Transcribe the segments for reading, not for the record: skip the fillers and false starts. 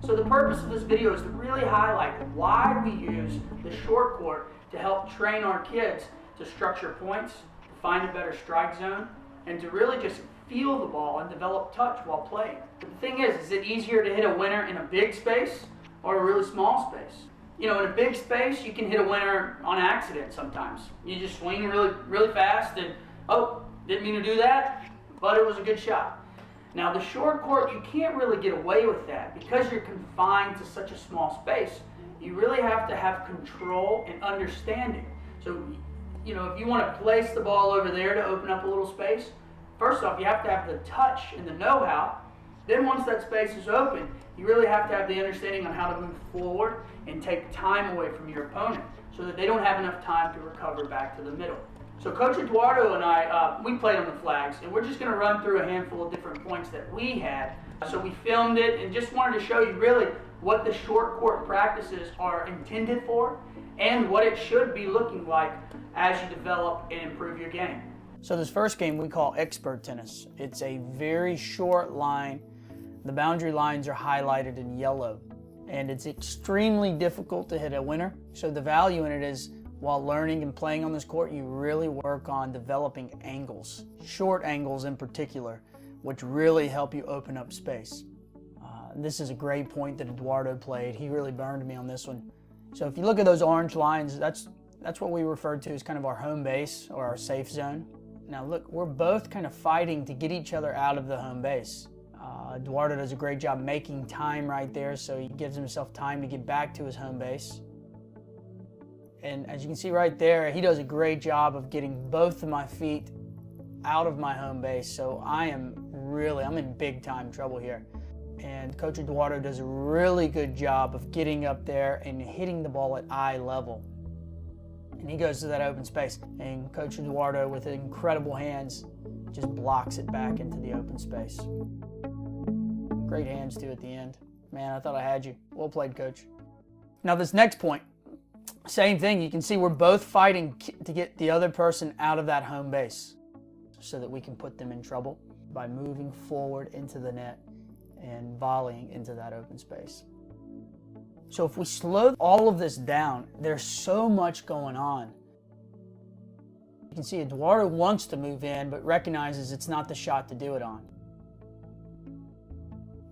So the purpose of this video is to really highlight why we use the short court to help train our kids to structure points, to find a better strike zone, and to really just feel the ball and develop touch while playing. But the thing is it easier to hit a winner in a big space or a really small space? You know, in a big space, you can hit a winner on accident sometimes. You just swing really fast and, oh, didn't mean to do that, but it was a good shot. Now the short court, you can't really get away with that because you're confined to such a small space. You really have to have control and understanding. So, you know, if you want to place the ball over there to open up a little space, first off, you have to have the touch and the know-how. Then once that space is open, you really have to have the understanding on how to move forward and take time away from your opponent so that they don't have enough time to recover back to the middle. So Coach Eduardo and I, we played on the flags, and we're just going to run through a handful of different points that we had. So we filmed it and just wanted to show you really what the short court practices are intended for and what it should be looking like as you develop and improve your game. So this first game we call expert tennis. It's a very short line. The boundary lines are highlighted in yellow, and it's extremely difficult to hit a winner. So the value in it is, while learning and playing on this court, you really work on developing angles, short angles in particular, which really help you open up space. This is a great point that Eduardo played. He really burned me on this one. So if you look at those orange lines, that's what we refer to as kind of our home base or our safe zone. Now look, we're both kind of fighting to get each other out of the home base. Eduardo does a great job making time right there, so he gives himself time to get back to his home base. And as you can see right there, he does a great job of getting both of my feet out of my home base. So I'm in big time trouble here. And Coach Eduardo does a really good job of getting up there and hitting the ball at eye level. And he goes to that open space. And Coach Eduardo, with incredible hands, just blocks it back into the open space. Great hands too at the end. Man, I thought I had you. Well played, Coach. Now this next point, same thing. You can see we're both fighting to get the other person out of that home base so that we can put them in trouble by moving forward into the net and volleying into that open space. So if we slow all of this down, there's so much going on. You can see Eduardo wants to move in, but recognizes it's not the shot to do it on.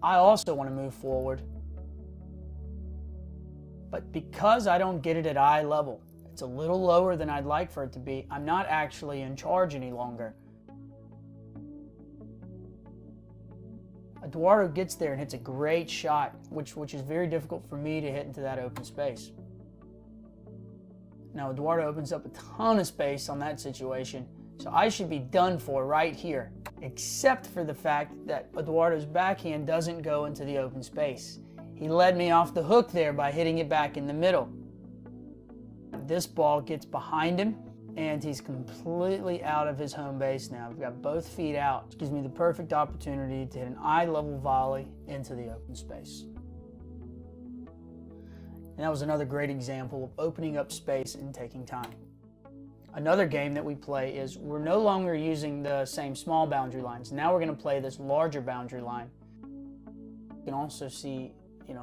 I also want to move forward, but because I don't get it at eye level, it's a little lower than I'd like for it to be, I'm not actually in charge any longer. Eduardo gets there and hits a great shot, which is very difficult for me to hit into that open space. Now Eduardo opens up a ton of space on that situation, so I should be done for right here, except for the fact that Eduardo's backhand doesn't go into the open space. He led me off the hook there by hitting it back in the middle. This ball gets behind him, and he's completely out of his home base now. We've got both feet out, which gives me the perfect opportunity to hit an eye-level volley into the open space. And that was another great example of opening up space and taking time. Another game that we play is we're no longer using the same small boundary lines. Now we're going to play this larger boundary line. You can also see,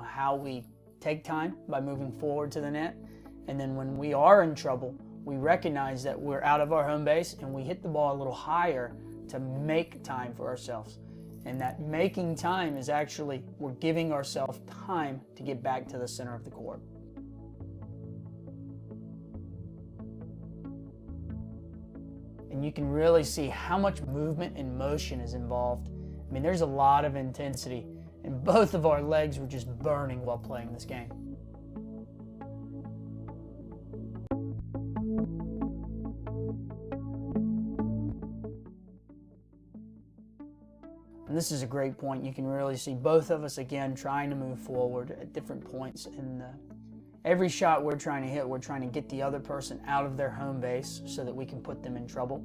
how we take time by moving forward to the net. And then when we are in trouble, we recognize that we're out of our home base and we hit the ball a little higher to make time for ourselves. And that making time is actually, we're giving ourselves time to get back to the center of the court. And you can really see how much movement and motion is involved. I mean, there's a lot of intensity, and both of our legs were just burning while playing this game. And this is a great point. You can really see both of us, again, trying to move forward at different points. In every shot we're trying to hit, we're trying to get the other person out of their home base so that we can put them in trouble.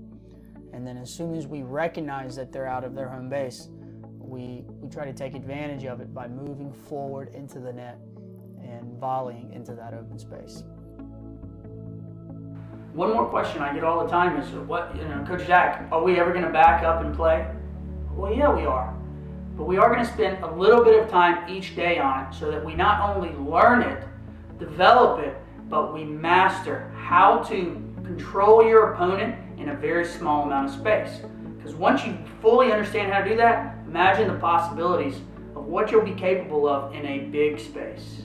And then as soon as we recognize that they're out of their home base, we try to take advantage of it by moving forward into the net and volleying into that open space. One more question I get all the time is, Coach Zach, are we ever going to back up and play? Well, yeah, we are. but we are going to spend a little bit of time each day on it so that we not only learn it, develop it, but we master how to control your opponent in a very small amount of space. Because once you fully understand how to do that, imagine the possibilities of what you'll be capable of in a big space.